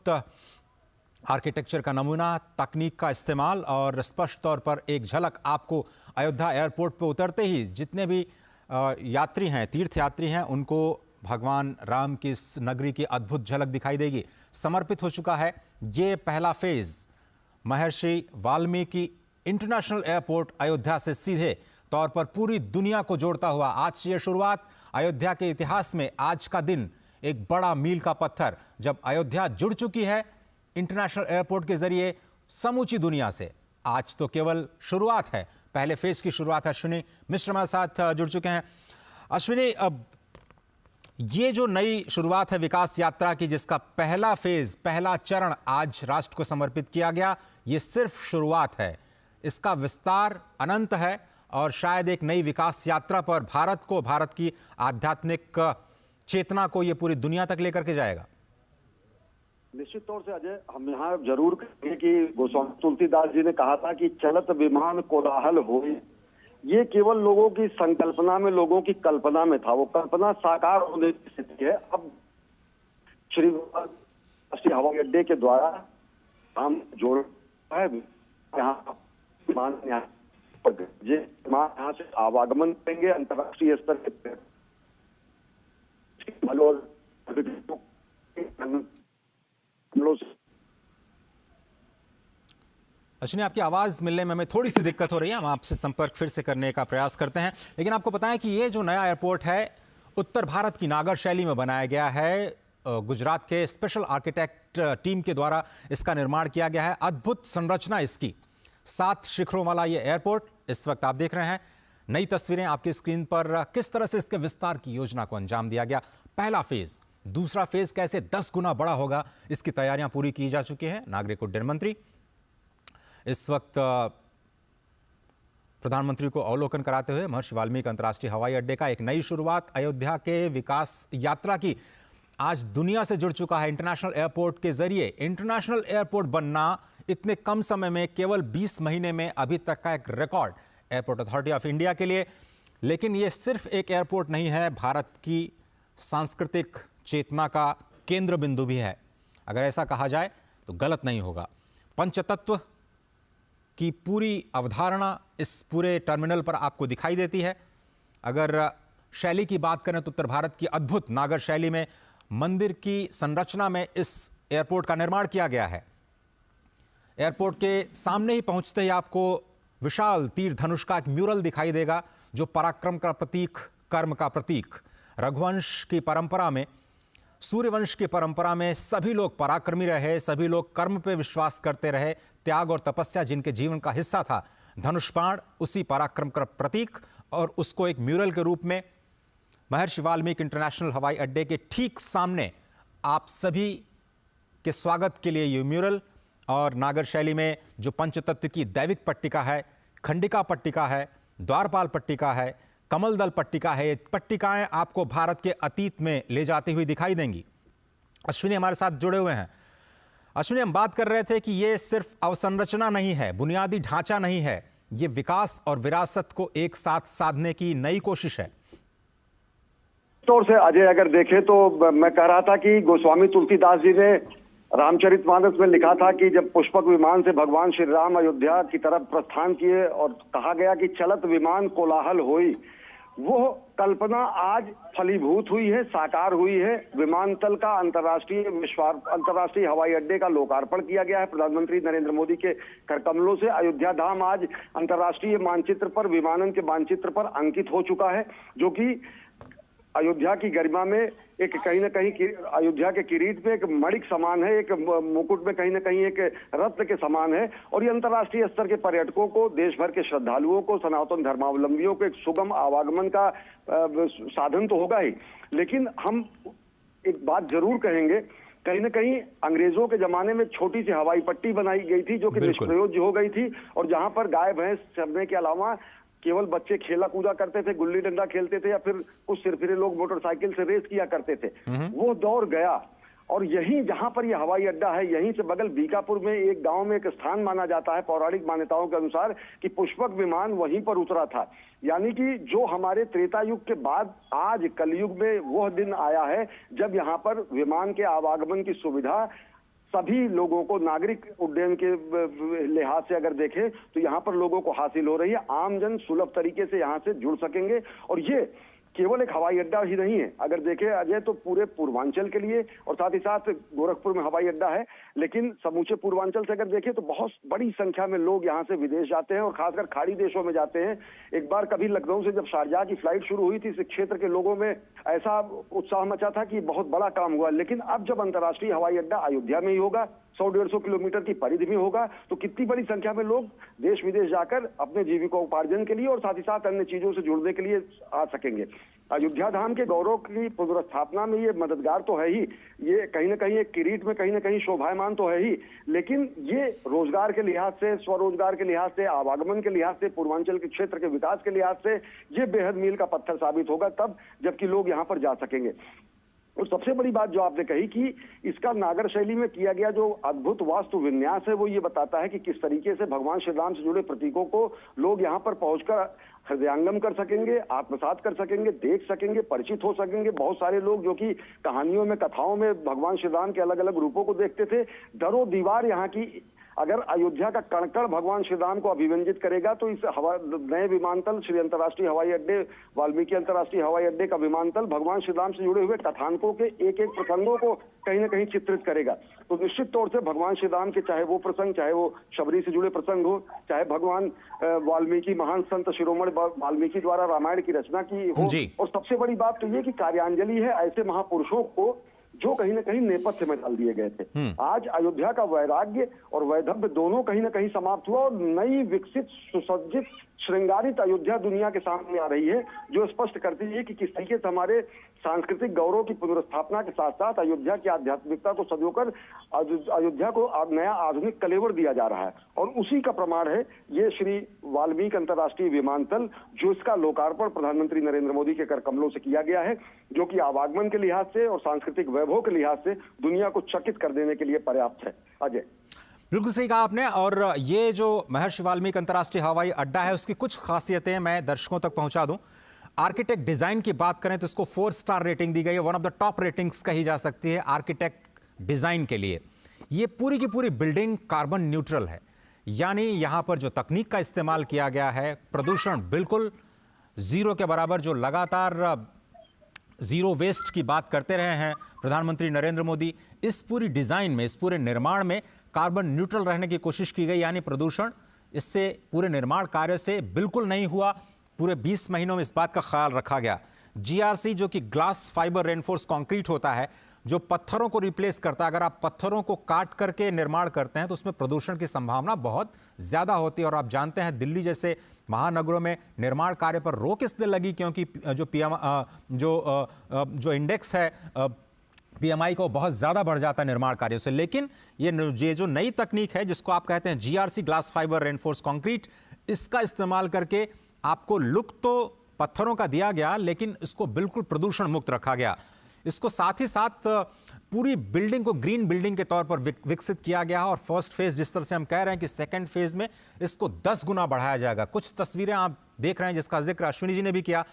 अद्भुत आर्किटेक्चर का नमूना, तकनीक का इस्तेमाल और स्पष्ट तौर पर एक झलक आपको अयोध्या एयरपोर्ट पर उतरते ही जितने भी यात्री हैं, तीर्थयात्री हैं, उनको भगवान राम की इस नगरी की अद्भुत झलक दिखाई देगी। समर्पित हो चुका है ये पहला फेज महर्षि वाल्मीकि इंटरनेशनल एयरपोर्ट अयोध्या से सीधे तौर पर पूरी दुनिया को जोड़ता हुआ। आज से यह शुरुआत अयोध्या के इतिहास में आज का दिन एक बड़ा मील का पत्थर, जब अयोध्या जुड़ चुकी है इंटरनेशनल एयरपोर्ट के जरिए समूची दुनिया से। आज तो केवल शुरुआत है, पहले फेज की शुरुआत है। अश्विनी मिश्र हमारे साथ जुड़ चुके हैं। अश्विनी, अब ये जो नई शुरुआत है विकास यात्रा की, जिसका पहला फेज, पहला चरण आज राष्ट्र को समर्पित किया गया, ये सिर्फ शुरुआत है। इसका विस्तार अनंत है और शायद एक नई विकास यात्रा पर भारत को, भारत की आध्यात्मिक चेतना को ये पूरी दुनिया तक लेकर के जाएगा। निश्चित तौर से अजय, हम यहाँ जरूर कहेंगे कि गोस्वामी तुलसीदास जी ने कहा था कि चलत विमान कोलाहल होए। ये केवल लोगों की संकल्पना में, लोगों की कल्पना में था, वो कल्पना साकार होने की स्थिति है। अब श्री राष्ट्रीय हवाई अड्डे के द्वारा हम जोड़ है, यहाँ विमान यहाँ से आवागमन करेंगे अंतर्राष्ट्रीय स्तर के अश्विनी, आपकी आवाज मिलने में हमें थोड़ी सी दिक्कत हो रही है, हम आपसे संपर्क फिर से करने का प्रयास करते हैं। लेकिन आपको बताएं कि ये जो नया एयरपोर्ट है उत्तर भारत की नागर शैली में बनाया गया है। गुजरात के स्पेशल आर्किटेक्ट टीम के द्वारा इसका निर्माण किया गया है। अद्भुत संरचना इसकी, 7 शिखरों वाला ये एयरपोर्ट इस वक्त आप देख रहे हैं। नई तस्वीरें आपकी स्क्रीन पर, किस तरह से इसके विस्तार की योजना को अंजाम दिया गया। पहला फेज, दूसरा फेज कैसे 10 गुना बड़ा होगा, इसकी तैयारियां पूरी की जा चुकी हैं। नागरिक उड्डयन मंत्री इस वक्त प्रधानमंत्री को अवलोकन कराते हुए महर्षि वाल्मीकि अंतर्राष्ट्रीय हवाई अड्डे का एक नई शुरुआत अयोध्या के विकास यात्रा की आज दुनिया से जुड़ चुका है। इंटरनेशनल एयरपोर्ट के जरिए इंटरनेशनल एयरपोर्ट बनना इतने कम समय में, केवल 20 महीने में, अभी तक का एक record airport authority of India के लिए। लेकिन यह सिर्फ एक एयरपोर्ट नहीं है, भारत की सांस्कृतिक चेतना का केंद्र बिंदु भी है। अगर ऐसा कहा जाए तो गलत नहीं होगा। पंचतत्व की पूरी अवधारणा इस पूरे टर्मिनल पर आपको दिखाई देती है। अगर शैली की बात करें तो उत्तर भारत की अद्भुत नागर शैली में मंदिर की संरचना में इस एयरपोर्ट का निर्माण किया गया है। एयरपोर्ट के सामने ही पहुंचते ही आपको विशाल तीर धनुष का एक म्यूरल दिखाई देगा, जो पराक्रम का प्रतीक, कर्म का प्रतीक। रघुवंश की परंपरा में, सूर्यवंश की परंपरा में सभी लोग पराक्रमी रहे, सभी लोग कर्म पे विश्वास करते रहे। त्याग और तपस्या जिनके जीवन का हिस्सा था, धनुष बाण उसी पराक्रम का प्रतीक, और उसको एक म्यूरल के रूप में महर्षि वाल्मीकि इंटरनेशनल हवाई अड्डे के ठीक सामने आप सभी के स्वागत के लिए ये म्यूरल। और नागर शैली में जो पंचतत्व की दैविक पट्टिका है, खंडिका पट्टिका है, द्वारपाल पट्टिका है, कमल दल पट्टिका है, ये पट्टिकाएं आपको भारत के अतीत में ले जाती हुई दिखाई देंगी। अश्विनी हमारे साथ जुड़े हुए हैं। अश्विनी, हम बात कर रहे थे कि ये सिर्फ अवसंरचना नहीं है, बुनियादी ढांचा नहीं है, ये विकास और विरासत को एक साथ साधने की नई कोशिश है। तौर से अजय, अगर देखें तो मैं कह रहा था कि गोस्वामी तुलसीदास जी ने रामचरितमानस में लिखा था कि जब पुष्पक विमान से भगवान श्री राम अयोध्या की तरफ प्रस्थान किए और कहा गया कि चलत विमान कोलाहल होई, वो कल्पना आज फलीभूत हुई है, साकार हुई है। विमानतल का अंतर्राष्ट्रीय हवाई अड्डे का लोकार्पण किया गया है प्रधानमंत्री नरेंद्र मोदी के करकमलों से। अयोध्या धाम आज अंतर्राष्ट्रीय मानचित्र पर, विमानन के मानचित्र पर अंकित हो चुका है, जो कि अयोध्या की गरिमा में एक कहीं ना कहीं अयोध्या के किरीट में एक मणिक समान है, एक मुकुट में कहीं ना कहीं एक रत्न के समान है। और ये अंतर्राष्ट्रीय स्तर के पर्यटकों को, देश भर के श्रद्धालुओं को, सनातन धर्मावलंबियों को एक सुगम आवागमन का साधन तो होगा ही। लेकिन हम एक बात जरूर कहेंगे, कहीं ना कहीं अंग्रेजों के जमाने में छोटी सी हवाई पट्टी बनाई गई थी जो कि निष्प्रयोज्य हो गई थी, और जहां पर गाय भैंस चरने के अलावा केवल बच्चे खेला कूदा करते थे, गुल्ली डंडा खेलते थे, या फिर कुछ सिरफिरे लोग मोटरसाइकिल से रेस किया करते थे। वो दौर गया, और यहीं जहां पर यह हवाई अड्डा है, यहीं से बगल बीकापुर में एक गांव में एक स्थान माना जाता है पौराणिक मान्यताओं के अनुसार कि पुष्पक विमान वहीं पर उतरा था। यानी कि जो हमारे त्रेता युग के बाद आज कलयुग में वह दिन आया है जब यहाँ पर विमान के आवागमन की सुविधा सभी लोगों को नागरिक उड्डयन के लिहाज से अगर देखें तो यहाँ पर लोगों को हासिल हो रही है। आमजन सुलभ तरीके से यहाँ से जुड़ सकेंगे और ये केवल एक हवाई अड्डा ही नहीं है। अगर देखें अजय तो पूरे पूर्वांचल के लिए और साथ ही साथ गोरखपुर में हवाई अड्डा है, लेकिन समूचे पूर्वांचल से अगर देखें तो बहुत बड़ी संख्या में लोग यहाँ से विदेश जाते हैं और खासकर खाड़ी देशों में जाते हैं। एक बार कभी लखनऊ से जब शारजाह की फ्लाइट शुरू हुई थी, इस क्षेत्र के लोगों में ऐसा उत्साह मचा था कि बहुत बड़ा काम हुआ। लेकिन अब जब अंतर्राष्ट्रीय हवाई अड्डा अयोध्या में ही होगा, 100-150 किलोमीटर की परिधि में होगा, तो कितनी बड़ी संख्या में लोग देश विदेश जाकर अपने जीविकोपार्जन के लिए और साथ ही साथ अन्य चीजों से जुड़ने के लिए आ सकेंगे। अयोध्या धाम के गौरव की पुनर्स्थापना में ये मददगार तो है ही, ये कहीं ना कहीं एक किरीट में कहीं ना कहीं शोभायमान तो है ही, लेकिन ये रोजगार के लिहाज से, स्वरोजगार के लिहाज से, आवागमन के लिहाज से, पूर्वांचल के क्षेत्र के विकास के लिहाज से ये बेहद मील का पत्थर साबित होगा तब जबकि लोग यहाँ पर जा सकेंगे। और सबसे बड़ी बात जो आपने कही कि इसका नागर शैली में किया गया जो अद्भुत वास्तु विन्यास है वो ये बताता है कि किस तरीके से भगवान श्री राम से जुड़े प्रतीकों को लोग यहाँ पर पहुंचकर हृदयंगम कर सकेंगे, आत्मसात कर सकेंगे, देख सकेंगे, परिचित हो सकेंगे। बहुत सारे लोग जो कि कहानियों में, कथाओं में भगवान श्री राम के अलग अलग रूपों को देखते थे, दरों दीवार यहाँ की अगर अयोध्या का कण-कण भगवान श्री राम को अभिव्यंजित करेगा तो इस नए विमानतल श्री अंतर्राष्ट्रीय हवाई अड्डे, वाल्मीकि अंतर्राष्ट्रीय हवाई अड्डे का विमानतल भगवान श्री राम से जुड़े हुए कथानकों के एक एक प्रसंगों को कहीं ना कहीं चित्रित करेगा। तो निश्चित तौर से भगवान श्री राम के चाहे वो प्रसंग, चाहे वो शबरी से जुड़े प्रसंग हो, चाहे भगवान वाल्मीकि महान संत शिरोमणि वाल्मीकि द्वारा रामायण की रचना की हो, और सबसे बड़ी बात तो ये कि कार्यांजलि है ऐसे महापुरुषों को जो कहीं ना कहीं नेपथ्य में डाल दिए गए थे। आज अयोध्या का वैराग्य और वैधव्य दोनों कहीं ना कहीं समाप्त हुआ और नई विकसित सुसज्जित श्रृंगारित अयोध्या दुनिया के सामने आ रही है, जो स्पष्ट करती है कि किस तरीके से हमारे सांस्कृतिक गौरव की पुनर्स्थापना के साथ साथ अयोध्या की आध्यात्मिकता को सजोकर अयोध्या को नया आधुनिक कलेवर दिया जा रहा है। और उसी का प्रमाण है ये श्री वाल्मीकि अंतर्राष्ट्रीय विमानतल, जो इसका लोकार्पण प्रधानमंत्री नरेंद्र मोदी के कर कमलों से किया गया है, जो कि आवागमन के लिहाज से और सांस्कृतिक वैभव के लिहाज से दुनिया को चकित कर देने के लिए पर्याप्त है। अजय, बिल्कुल सही कहा आपने। और ये जो महर्षि वाल्मीकि अंतर्राष्ट्रीय हवाई अड्डा है उसकी कुछ खासियतें मैं दर्शकों तक पहुंचा दूं। आर्किटेक्ट डिजाइन की बात करें तो इसको 4 स्टार रेटिंग दी गई है, one of the top ratings कही जा सकती है आर्किटेक्ट डिजाइन के लिए। ये पूरी की पूरी बिल्डिंग कार्बन न्यूट्रल है, यानी यहां पर जो तकनीक का इस्तेमाल किया गया है, प्रदूषण बिल्कुल जीरो के बराबर, जो लगातार जीरो वेस्ट की बात करते रहे हैं प्रधानमंत्री नरेंद्र मोदी, इस पूरी डिजाइन में, इस पूरे निर्माण में कार्बन न्यूट्रल रहने की कोशिश की गई, यानी प्रदूषण इससे पूरे निर्माण कार्य से बिल्कुल नहीं हुआ। पूरे 20 महीनों में इस बात का ख्याल रखा गया। जीआरसी जो कि ग्लास फाइबर रेनफोर्स कंक्रीट होता है, जो पत्थरों को रिप्लेस करता है, अगर आप पत्थरों को काट करके निर्माण करते हैं तो उसमें प्रदूषण की संभावना बहुत ज्यादा होती है। और आप जानते हैं दिल्ली जैसे महानगरों में निर्माण कार्य पर रोक इसलिए लगी क्योंकि जो पीएम जो इंडेक्स है पीएमआई को बहुत ज्यादा बढ़ जाता है निर्माण कार्यों से। लेकिन ये जो नई तकनीक है जिसको आप कहते हैं GRC glass fibre reinforce concrete, इसका इस्तेमाल करके आपको लुक तो पत्थरों का दिया गया लेकिन इसको बिल्कुल प्रदूषण मुक्त रखा गया। इसको साथ ही साथ पूरी बिल्डिंग को ग्रीन बिल्डिंग के तौर पर विकसित किया गया। और फर्स्ट फेज जिस तरह से हम कह रहे हैं कि सेकंड फेज में इसको 10 गुना बढ़ाया जाएगा। कुछ तस्वीरें आप देख रहे हैं जिसका जिक्र अश्विनी जी ने भी किया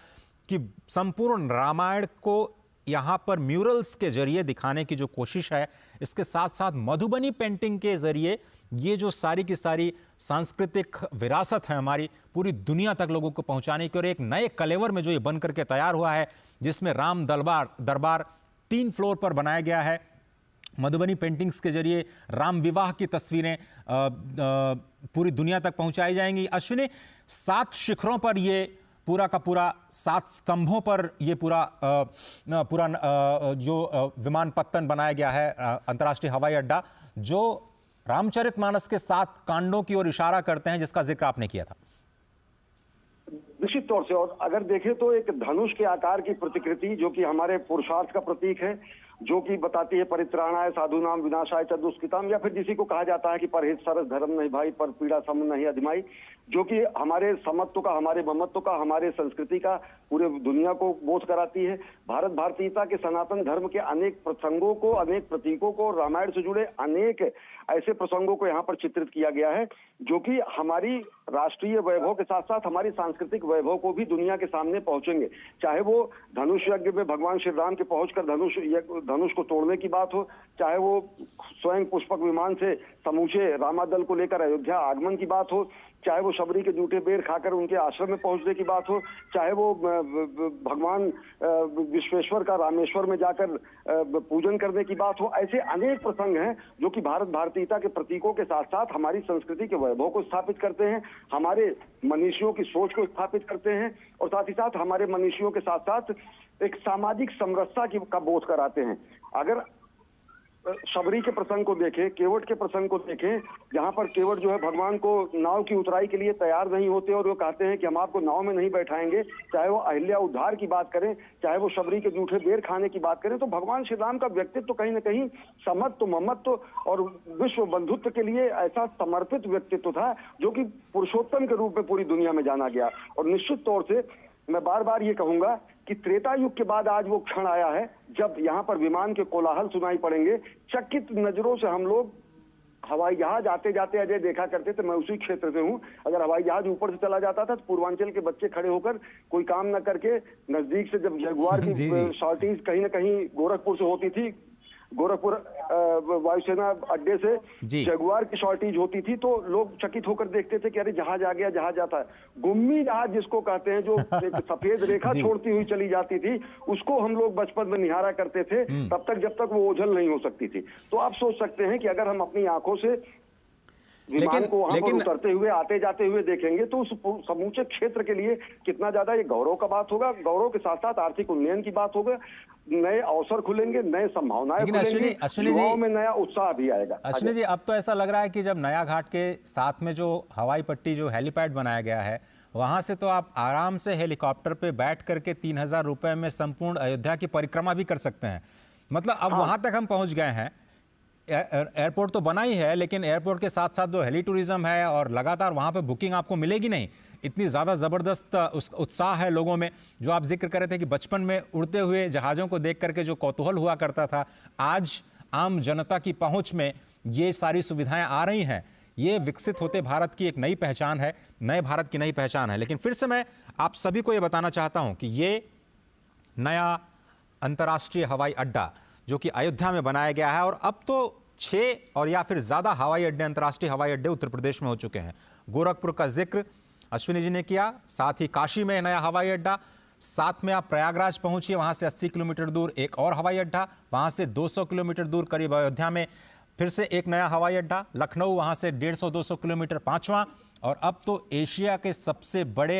कि संपूर्ण रामायण को यहां पर म्यूरल्स के जरिए दिखाने की जो कोशिश है, इसके साथ साथ मधुबनी पेंटिंग के जरिए ये जो सारी की सारी सांस्कृतिक विरासत है हमारी, पूरी दुनिया तक लोगों को पहुंचाने की, और एक नए कलेवर में जो ये बन करके तैयार हुआ है जिसमें राम दरबार 3 फ्लोर पर बनाया गया है। मधुबनी पेंटिंग्स के जरिए राम विवाह की तस्वीरें पूरी दुनिया तक पहुंचाई जाएंगी। अश्विनी, 7 शिखरों पर ये पूरा का पूरा 7 स्तंभों पर ये पूरा जो विमानपत्तन बनाया गया है अंतर्राष्ट्रीय हवाई अड्डा, जो रामचरितमानस के 7 कांडों की ओर इशारा करते हैं जिसका जिक्र आपने किया था। निश्चित तौर से, और अगर देखें तो एक धनुष के आकार की प्रतिकृति जो कि हमारे पुरुषार्थ का प्रतीक है, जो कि बताती है परित्राणाय साधुनाम विनाशाय च दुष्कृताम, या फिर जिसी को कहा जाता है कि परहित सरस धर्म नहीं भाई, पर पीड़ा सम नहीं अधिमाई, जो कि हमारे समत्व का, हमारे ममत्व का, हमारे संस्कृति का पूरे दुनिया को बोध कराती है। भारत भारतीयता के सनातन धर्म के अनेक प्रसंगों को, अनेक प्रतीकों को, रामायण से जुड़े अनेक ऐसे प्रसंगों को यहाँ पर चित्रित किया गया है जो कि हमारी राष्ट्रीय वैभव के साथ साथ हमारी सांस्कृतिक वैभव को भी दुनिया के सामने पहुंचेंगे। चाहे वो धनुष यज्ञ में भगवान श्री राम के पहुंचकर धनुष को तोड़ने की बात हो, चाहे वो स्वयं पुष्पक विमान से समूचे रामादल को लेकर अयोध्या आगमन की बात हो, चाहे वो शबरी के जूठे बेर खाकर उनके आश्रम में पहुंचने की बात हो, चाहे वो भगवान विश्वेश्वर का रामेश्वर में जाकर पूजन करने की बात हो। ऐसे अनेक प्रसंग हैं जो कि भारत भारतीयता के प्रतीकों के साथ साथ हमारी संस्कृति के वैभव को स्थापित करते हैं, हमारे मनीषियों की सोच को स्थापित करते हैं और साथ ही साथ हमारे मनीषियों के साथ साथ एक सामाजिक समरसता का बोध कराते हैं। अगर शबरी के प्रसंग को देखें, केवट के प्रसंग को देखें, जहां पर केवट जो है भगवान को नाव की उतराई के लिए तैयार नहीं होते और वो कहते हैं कि हम आपको नाव में नहीं बैठाएंगे, चाहे वो अहिल्या उद्धार की बात करें, चाहे वो शबरी के जूठे बेर खाने की बात करें, तो भगवान श्री राम का व्यक्तित्व तो कहीं ना कहीं समत्व, ममत्व और विश्व बंधुत्व के लिए ऐसा समर्पित व्यक्तित्व था जो कि पुरुषोत्तम के रूप में पूरी दुनिया में जाना गया। और निश्चित तौर से मैं बार बार ये कहूंगा कि त्रेता युग के बाद आज वो क्षण आया है जब यहाँ पर विमान के कोलाहल सुनाई पड़ेंगे। चकित नजरों से हम लोग हवाई जहाज आते जाते अजय देखा करते थे, मैं उसी क्षेत्र से हूँ। अगर हवाई जहाज ऊपर से चला जाता था तो पूर्वांचल के बच्चे खड़े होकर कोई काम न करके नजदीक से जब जगुआर की शॉर्टेज कहीं ना कहीं गोरखपुर से होती थी, गोरखपुर वायुसेना अड्डे से जगुआर की शॉर्टेज होती थी, तो लोग चकित होकर देखते थे कि अरे जहाज आ गया, जहाज आता है। गुम्मी जहाज जिसको कहते हैं, जो एक सफेद रेखा छोड़ती हुई चली जाती थी, उसको हम लोग बचपन में निहारा करते थे तब तक जब तक वो ओझल नहीं हो सकती थी। तो आप सोच सकते हैं कि अगर हम अपनी आंखों से विमान को वहां पर उतरते हुए आते जाते हुए देखेंगे तो उस समूचे क्षेत्र के लिए कितना ज्यादा ये गौरव का बात होगा। गौरव के साथ साथ आर्थिक उन्नयन की बात होगा, नए अवसर खुलेंगे, नए संभावनाएं खुलेंगी, युवाओं में नया उत्साह भी आएगा। अश्विनी जी, अब तो ऐसा लग रहा है कि जब नया घाट के साथ में जो हवाई पट्टी, जो हेलीपैड बनाया गया है, वहां से तो आप आराम से हेलीकॉप्टर पे बैठ करके 3000 रुपए में संपूर्ण अयोध्या की परिक्रमा भी कर सकते हैं। मतलब अब वहां तक हम पहुंच गए हैं। एयरपोर्ट तो बना ही है, लेकिन एयरपोर्ट के साथ साथ जो हेली टूरिज्म है और लगातार वहां पे बुकिंग आपको मिलेगी नहीं, इतनी ज़्यादा ज़बरदस्त उत्साह है लोगों में। जो आप जिक्र कर रहे थे कि बचपन में उड़ते हुए जहाज़ों को देख करके जो कौतूहल हुआ करता था, आज आम जनता की पहुंच में ये सारी सुविधाएं आ रही हैं। ये विकसित होते भारत की एक नई पहचान है, नए भारत की नई पहचान है। लेकिन फिर से मैं आप सभी को ये बताना चाहता हूं कि ये नया अंतर्राष्ट्रीय हवाई अड्डा जो कि अयोध्या में बनाया गया है, और अब तो 6 और या फिर ज़्यादा हवाई अड्डे, अंतर्राष्ट्रीय हवाई अड्डे उत्तर प्रदेश में हो चुके हैं। गोरखपुर का जिक्र अश्विनी जी ने किया, साथ ही काशी में नया हवाई अड्डा, साथ में आप प्रयागराज पहुंचिए, वहां से 80 किलोमीटर दूर एक और हवाई अड्डा, वहां से 200 किलोमीटर दूर करीब अयोध्या में फिर से एक नया हवाई अड्डा, लखनऊ वहां से 150-200 किलोमीटर 5वां, और अब तो एशिया के सबसे बड़े